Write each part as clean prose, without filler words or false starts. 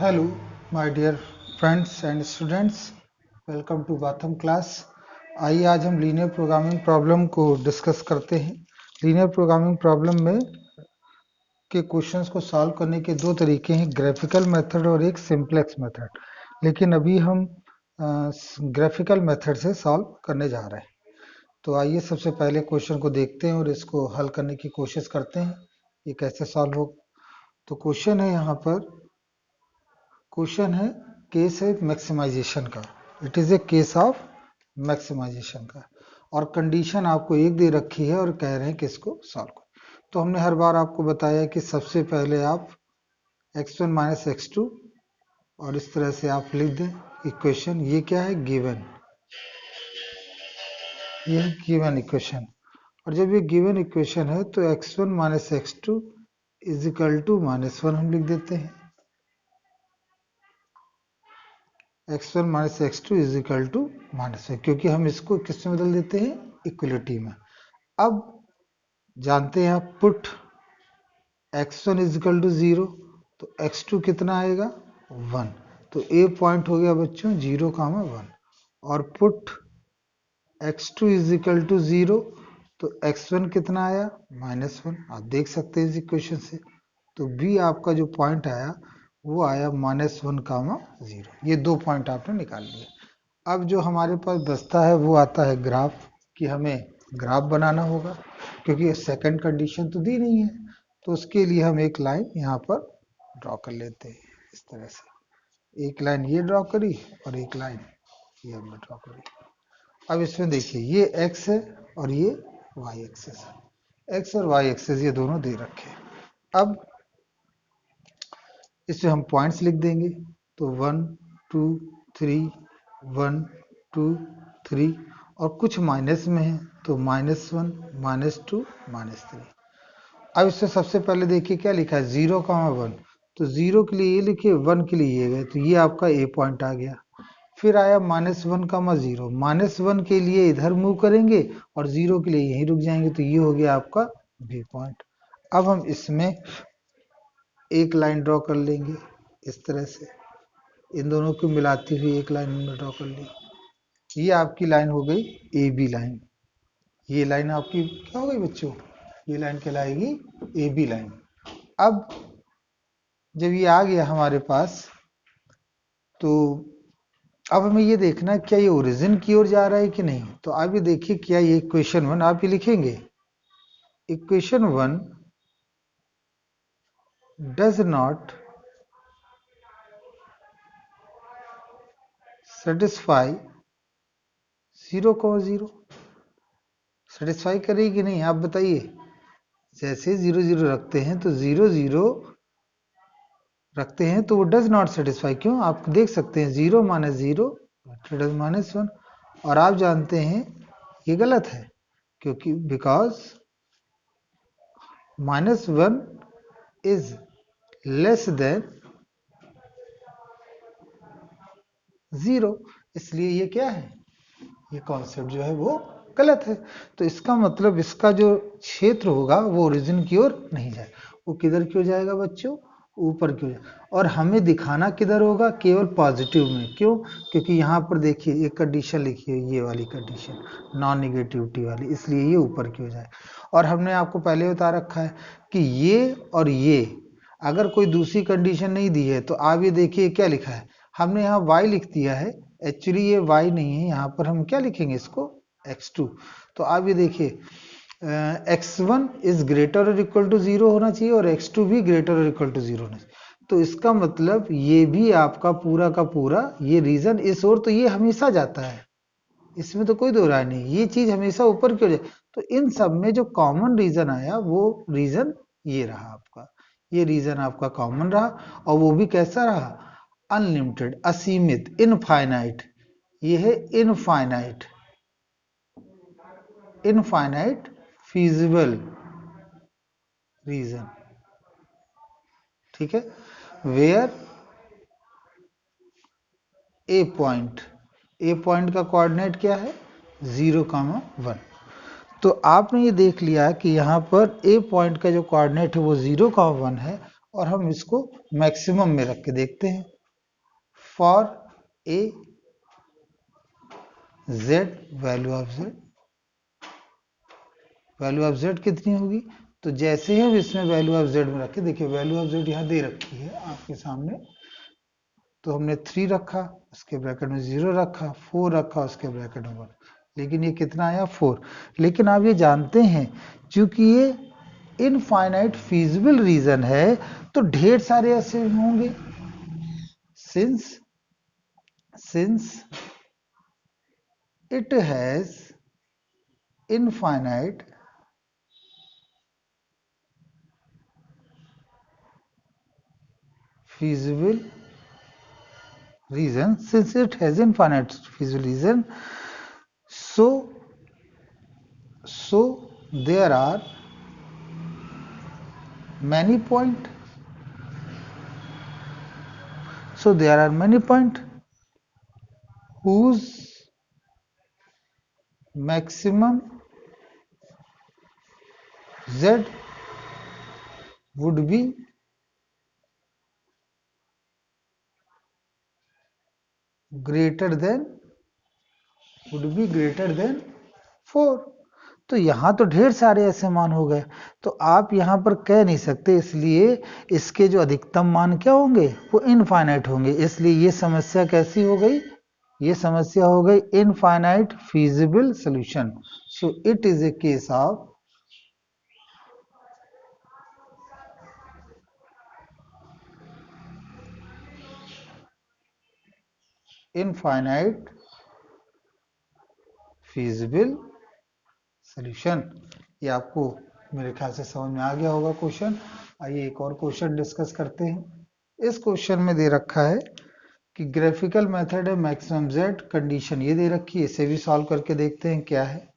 Hello, my dear friends and students. Welcome to Batham class. आइए आज हम linear programming problem को discuss करते हैं। लीनियर प्रोग्रामिंग प्रॉब्लम में के क्वेश्चंस को सॉल्व करने के दो तरीके हैं, ग्राफिकल मेथड और एक सिंपलेक्स मेथड। लेकिन अभी हम ग्राफिकल मेथड से सॉल्व करने जा रहे हैं। तो आइए सबसे पहले क्वेश्चन को देखते हैं और इसको हल करने की कोशिश करते हैं ये कैसे सॉल्व हो। तो क्वेश्चन है यहाँ पर, क्वेश्चन है केस है मैक्सिमाइजेशन का। It is a case of maximization का और कंडीशन आपको एक दे रखी है और कह रहे हैं कि इसको सॉल्व करो। तो हमने हर बार आपको बताया कि सबसे पहले आप x1 माइनस x2 और इस तरह से आप लिख दें इक्वेशन। ये क्या है? गिवन, ये गिवन इक्वेशन। और जब ये गिवन इक्वेशन है तो x1 minus x2 is equal to -1 हम लिख देते हैं। x1 minus x2 is equal to -1, क्योंकि हम इसको किस में बदल देते हैं? इक्वलिटी में। अब जानते हैं आप put x1 is equal to 0 तो x2 कितना आएगा? 1। तो ए पॉइंट हो गया बच्चों 0,1। और put x2 is equal to 0 तो x1 कितना आया? -1। आप देख सकते हैं इस इक्वेशन से। तो बी आपका जो पॉइंट आया वो आया -1,0। ये दो पॉइंट आपने निकाल लिए। अब जो हमारे पास बचता है वो आता है ग्राफ, कि हमें ग्राफ बनाना होगा क्योंकि सेकंड कंडीशन तो दी नहीं है। तो उसके लिए हम एक लाइन यहाँ पर ड्रॉ कर लेते हैं इस तरह से। एक लाइन ये ड्रॉ करी और एक लाइन ये हमने ड्रॉ करी। अब इसमें देखिए ये x है और ये y एक्सिस है। x और y एक्सिस ये दोनों दे रखे हैं। अब इसमें हम पॉइंट्स लिख देंगे। तो 1 2 3 1 2 3 और कुछ माइनस में है तो -1 -2 -3। अब इससे सबसे पहले देखिए क्या लिखा है? 0,1। तो 0 के लिए ये लिखिए, 1 के लिए ये गए, तो ये आपका ए पॉइंट आ गया। फिर आया -1,0। -1 के लिए इधर मूव करेंगे और 0 के लिए यहीं रुक जाएंगे, तो ये हो गया आपका बी पॉइंट। अब हम इसमें एक लाइन ड्रॉ कर लेंगे इस तरह से, इन दोनों को मिलाती हुई एक लाइन हमने ड्रॉ कर ली। ये आपकी लाइन हो गई ए बी लाइन। ये लाइन आपकी क्या हो गई बच्चों? ये लाइन कहलाएगी ए बी लाइन। अब जब ये आ गया हमारे पास तो अब हमें ये देखना है क्या ये ओरिजिन की ओर जा रहा है कि नहीं। तो आप ये देखिए क्या ये इक्वेशन 1 आप ये लिखेंगे, equation 1 does not satisfy 0,0। Satisfy करेगी कि नहीं आप बताइए? जैसे 0 0 रखते हैं तो 0 0 रखते हैं तो वो डज नॉट सेटिस्फाई। क्यों? आप देख सकते हैं 0 माइनस 0 -1। और आप जानते हैं ये गलत है, क्योंकि बिकॉज -1 इज लेस देन 0, इसलिए ये क्या है? ये कॉन्सेप्ट जो है वो गलत है। तो इसका मतलब इसका जो क्षेत्र होगा वो ओरिजिन की ओर नहीं जाए, वो किधर की ओर जाएगा बच्चों? ऊपर की ओर। और हमें दिखाना किधर होगा? केवल पॉजिटिव में। क्यों? क्योंकि यहाँ पर देखिए एक कंडीशन लिखी है, ये वाली कंडीशन नॉन निगेटिविटी वाली, इसलिए ये ऊपर की ओर जाए। और हमने आपको पहले बता रखा है कि ये और ये अगर कोई दूसरी कंडीशन नहीं दी है तो आप ये देखिए क्या लिखा है, हमने यहाँ y लिख दिया है, एक्चुअली ये y नहीं है, यहाँ पर हम क्या लिखेंगे इसको? x2। तो आप ये देखिए x1 इज ग्रेटर और इक्वल टू 0 होना चाहिए और x2 भी ग्रेटर और इक्वल टू 0 होना चाहिए। तो इसका मतलब ये भी आपका पूरा का पूरा ये रीजन इस ओर, तो ये हमेशा जाता है, इसमें तो कोई दो राय नहीं, ये चीज हमेशा ऊपर क्यों जाए। तो इन सब में जो कॉमन रीजन आया वो रीजन ये रहा आपका, ये रीजन आपका कॉमन रहा। और वो भी कैसा रहा? अनलिमिटेड, असीमित, इनफाइनाइट। ये है इनफाइनाइट, इनफाइनाइट फीजिबल रीजन। ठीक है, वेयर ए पॉइंट का कोऑर्डिनेट क्या है? 0,1। तो आपने ये देख लिया कि यहाँ पर ए पॉइंट का जो कोऑर्डिनेट है वो 0,1 है और हम इसको मैक्सिमम में रख के देखते हैं। For a Z value of Z, value of Z कितनी होगी? तो जैसे ही हम इसमें वैल्यू ऑफ जेड में रखे, देखिए वैल्यू ऑफ जेड यहाँ दे रखी है आपके सामने, तो हमने 3 रखा, उसके ब्रैकेट में 0 रखा, 4 रखा, उसके ब्रैकेट में 1, लेकिन ये कितना आया 4। लेकिन आप ये जानते हैं क्योंकि ये इनफाइनाइट फीजिबल रीजन है तो ढेर सारे ऐसे होंगे। Since it has infinite feasible reason, since it has infinite feasible reason, so there are many point, so there are many point whose maximum z would be greater than 4। तो यहाँ तो ढेर सारे ऐसे मान हो गए, तो आप यहाँ पर कह नहीं सकते, इसलिए इसके जो अधिकतम मान क्या होंगे, वो इनफाइनाइट होंगे। इसलिए ये समस्या कैसी हो गई, ये समस्या हो गई infinite feasible solution. So it is a case of infinite feasible solution. ये आपको मेरे ख्याल से समझ में आ गया होगा क्वेश्चन। आइए एक और क्वेश्चन डिस्कस करते हैं। इस क्वेश्चन में दे रखा है कि ग्राफिकल मेथड है मैक्सिमम जेड, कंडीशन ये दे रखी है, इसे भी सॉल्व करके देखते हैं क्या है।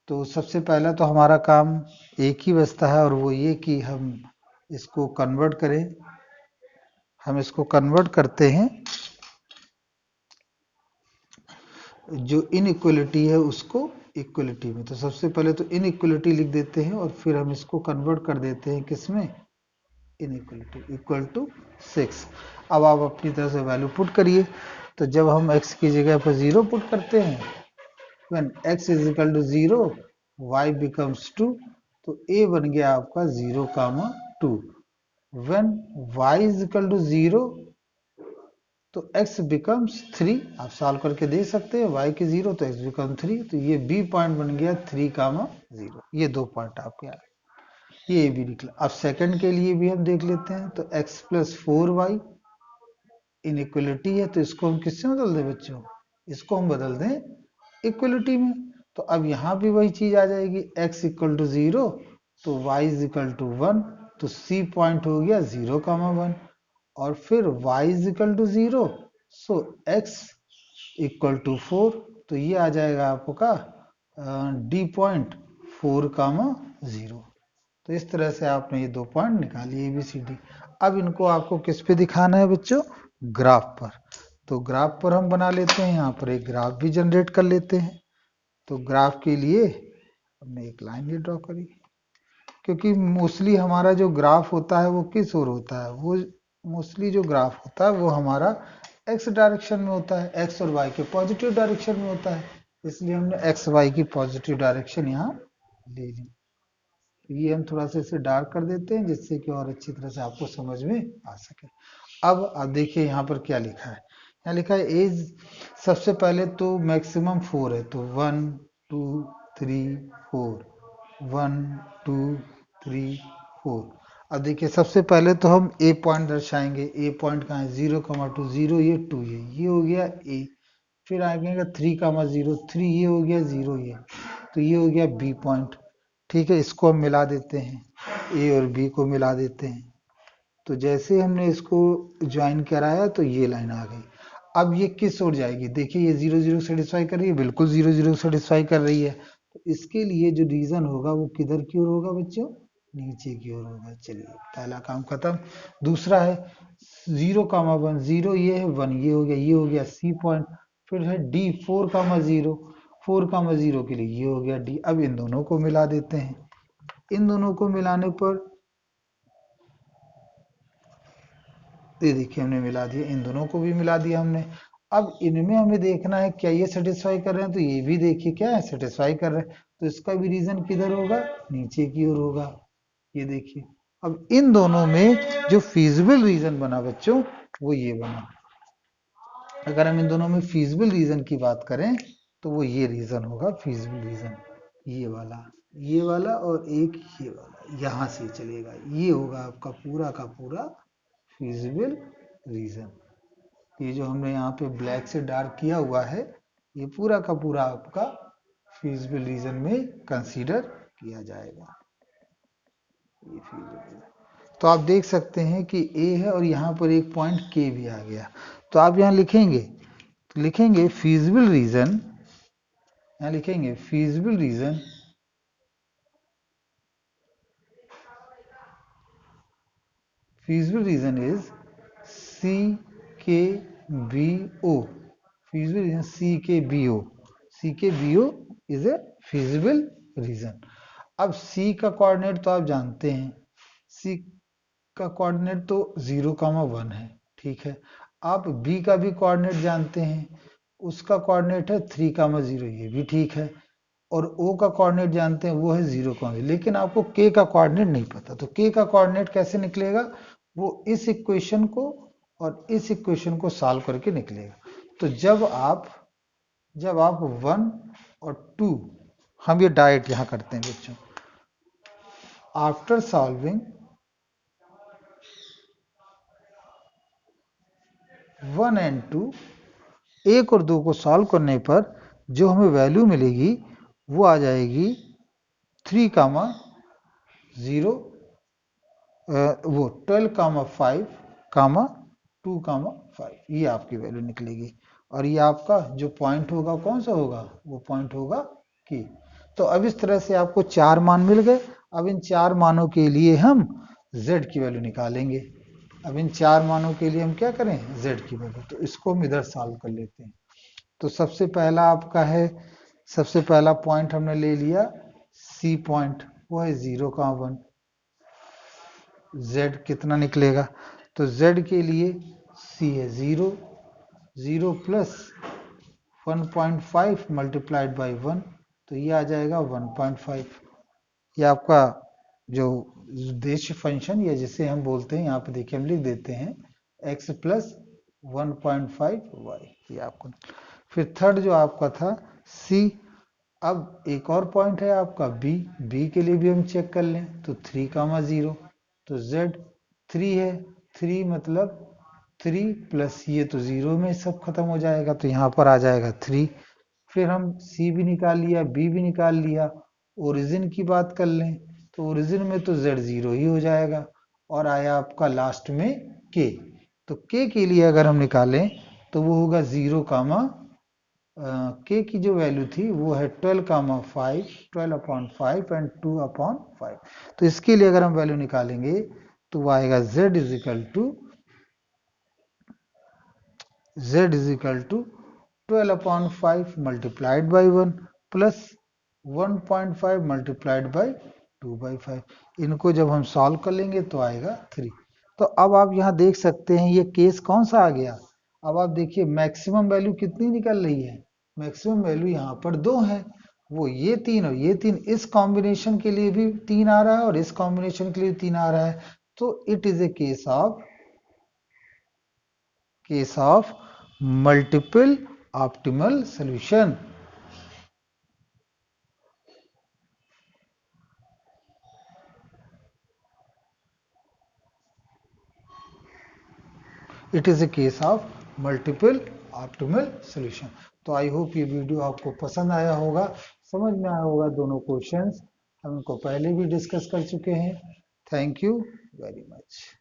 तो सबसे पहला तो हमारा काम एक ही बचता है और वो ये कि हम इसको कन्वर्ट करें। हम इसको कन्वर्ट करते हैं, जो इनइक्वलिटी है उसको इक्वलिटी में। तो सबसे पहले तो इनइक्वलिटी लिख देते हैं और फिर हम इसको कन्वर्ट कर देते हैं किसमें, इनइक्वलिटी इक्वल टू 6। अब आप अपनी तरह से वैल्यू पुट करिए। तो जब हम x की जगह पर 0 पुट करते हैं, when x is equal to 0 y becomes 2, तो a बन गया आपका 0,2। When y is equal to 0 तो x बिकम्स 3, आप सॉल्व करके देख सकते हैं, y की 0 तो x बिकम 3, तो ये b पॉइंट बन गया 3,0। ये 2 पॉइंट आपके आए, ये भी निकला। अब सेकंड के लिए भी हम देख लेते हैं। तो x प्लस 4y इनइक्वलिटी है, तो इसको हम किससे बदल दें बच्चों, इसको हम बदल दें इक्वलिटी में। तो अब यहाँ भी वही चीज आ जाएगी, x इक्वल टू 0 तो y इज इक्वल टू 1, तो c पॉइंट हो गया 0,1, और फिर y is equal to 0, so x equal to 4, तो ये आ जाएगा आपका d पॉइंट 4,0। तो इस तरह से आपने ये 2 पॉइंट निकाली ABCD। अब इनको आपको किस पे दिखाना है बच्चों, ग्राफ पर। तो ग्राफ पर हम बना लेते हैं, यहाँ पर एक ग्राफ भी जनरेट कर लेते हैं। तो ग्राफ के लिए हमने एक लाइन ये ड्रॉ करी, क्योंकि मोस्टली हमारा जो ग्राफ होता है वो किस ओर होता है, वो मोस्टली जो ग्राफ होता है वो हमारा x डायरेक्शन में होता है, x और y के पॉजिटिव डायरेक्शन में होता है, इसलिए हमने x y की पॉजिटिव डायरेक्शन यहाँ ले ली। ये हम थोड़ा सा इसे डार्क कर देते हैं जिससे कि और अच्छी तरह से आपको समझ में आ सके। अब आप देखिए यहाँ पर क्या लिखा है, यहाँ लिखा है एज, सबसे पहले तो मैक्सिमम 4 है, तो 1 2 3 4, 1 2 3 4। अब देखिए सबसे पहले तो हम ए पॉइंट दर्शाएंगे। ए पॉइंट कहाँ है, 0,2, 0 ये 2 ये हो गया ए। फिर आगे 3,0, 3 ये हो गया 0 ये, तो ये हो गया बी पॉइंट। ठीक है, इसको हम मिला देते हैं, ए और बी को मिला देते हैं। तो जैसे हमने इसको ज्वाइन कराया तो ये लाइन आ गई। अब ये किस ओर जाएगी, देखिए ये 0 0 सेटिस्फाई कर रही है, बिल्कुल 0 0 सेटिस्फाई कर रही है। तो इसके लिए जो रीजन होगा वो किधर की ओर होगा बच्चों, नीचे की ओर होगा। चलिए पहला काम खत्म। दूसरा है 0,1, 0 ये है, 1 ये हो गया, ये हो गया सी पॉइंट। फिर है डी 4,0, 4,0 के लिए ये हो गया डी। अब इन दोनों को मिला देते हैं। इन दोनों को मिलाने पर ये देखिए हमने मिला दिया, इन दोनों को भी मिला दिया हमने। अब इनमें हमें देखना है क्या ये सेटिस्फाई कर रहे हैं, तो ये भी देखिए क्या है, सेटिस्फाई कर रहे हैं। तो इसका भी रीजन किधर होगा, नीचे की ओर होगा। ये देखिए अब इन दोनों में जो फीजिबल रीजन बना बच्चों वो ये बना। अगर हम इन दोनों में फीजिबल रीजन की बात करें तो वो ये रीजन होगा फीजिबल रीजन, ये वाला और एक ये वाला, यहां से चलेगा, ये होगा आपका पूरा का पूरा फीजिबल रीजन। ये जो हमने यहाँ पे ब्लैक से डार्क किया हुआ है ये पूरा का पूरा आपका फीजिबल रीजन में कंसीडर किया जाएगा। ये फीजिबल, तो आप देख सकते हैं कि ए है और यहाँ पर एक पॉइंट के भी आ गया। तो आप यहाँ लिखेंगे, तो लिखेंगे फीजिबल रीजन, यहाँ लिखेंगे feasible reason is CKBO, feasible reason CKBO, CKBO is a feasible reason। अब C का कोऑर्डिनेट तो आप जानते हैं, C का कोऑर्डिनेट तो 0,1 है, ठीक है। आप B का भी कोऑर्डिनेट जानते हैं, उसका कोऑर्डिनेट है 3,0, ये भी ठीक है। और O का कोऑर्डिनेट जानते हैं वो है 0,0, लेकिन आपको K का कोऑर्डिनेट नहीं पता। तो K का कोऑर्डिनेट कैसे निकलेगा, वो इस इक्वेशन को और इस इक्वेशन को सॉल्व करके निकलेगा। तो जब आप 1 और 2, हम ये डायरेक्ट यहां करते हैं बच्चों, आफ्टर सॉल्विंग 1 एंड 2, 1 और 2 को सॉल्व करने पर जो हमें वैल्यू मिलेगी वो आ जाएगी 3,0, वो 12,5, 2,5, ये आपकी वैल्यू निकलेगी। और ये आपका जो पॉइंट होगा कौन सा होगा, वो पॉइंट होगा की। तो अब इस तरह से आपको 4 मान मिल गए। अब इन 4 मानों के लिए हम z की वैल्यू निकालेंगे। अब इन 4 मानों के लिए हम क्या करें, z की वैल्यू। तो इसको हम इधर सॉल्व कर लेते हैं। तो सबसे पहला आपका है, सबसे पहला पॉइंट हमने ले लिया C पॉइंट, वो है 0,1। z कितना निकलेगा, तो z के लिए C है 0 प्लस 1.5 मल्टीप्लाइड बाई 1, तो ये आ जाएगा 1.5। ये आपका जो उद्देश्य फंक्शन या जिसे हम बोलते हैं, यहाँ पे देखिए हम लिख देते हैं x प्लस 1.5y, ये आपको। फिर थर्ड जो आपका था C। अब एक और पॉइंट है आपका B के लिए भी हम चेक कर लें, तो 3,0, तो z 3 है, 3 मतलब 3 प्लस ये तो 0 में सब खत्म हो जाएगा, तो यहाँ पर आ जाएगा 3। फिर हम C भी निकाल लिया, B भी निकाल लिया। ओरिजिन की बात कर लें तो ओरिजिन में तो z 0 ही हो जाएगा, और आया आपका लास्ट में k। तो k के लिए अगर हम निकालें तो वो होगा 0, k की जो वैल्यू थी वो है 12,5, 12/5 एंड 2/5। तो इसके लिए अगर हम वैल्यू निकालेंगे तो वो आएगा z is equal to 12/5 multiplied by 1 plus 1.5 multiplied by 2/5। इनको जब हम सॉल्व कर लेंगे तो आएगा 3। तो अब आप यहाँ देख सकते हैं ये केस कौन सा आ गया। अब आप देखिए मैक्सिमम वैल्यू कितनी निकल रही है, मैक्सिमम वैल्यू यहाँ पर 2 है, वो ये 3 और ये 3। इस कॉम्बिनेशन के लिए भी 3 आ रहा है और इस कॉम्बिनेशन के लिए 3 आ रहा है। तो it is a case of multiple optimal solution. It is a case of multiple optimal solution. तो आई होप ये वीडियो आपको पसंद आया होगा, समझ में आया होगा दोनों क्वेश्चंस। हम इनको पहले भी डिस्कस कर चुके हैं। Thank you very much.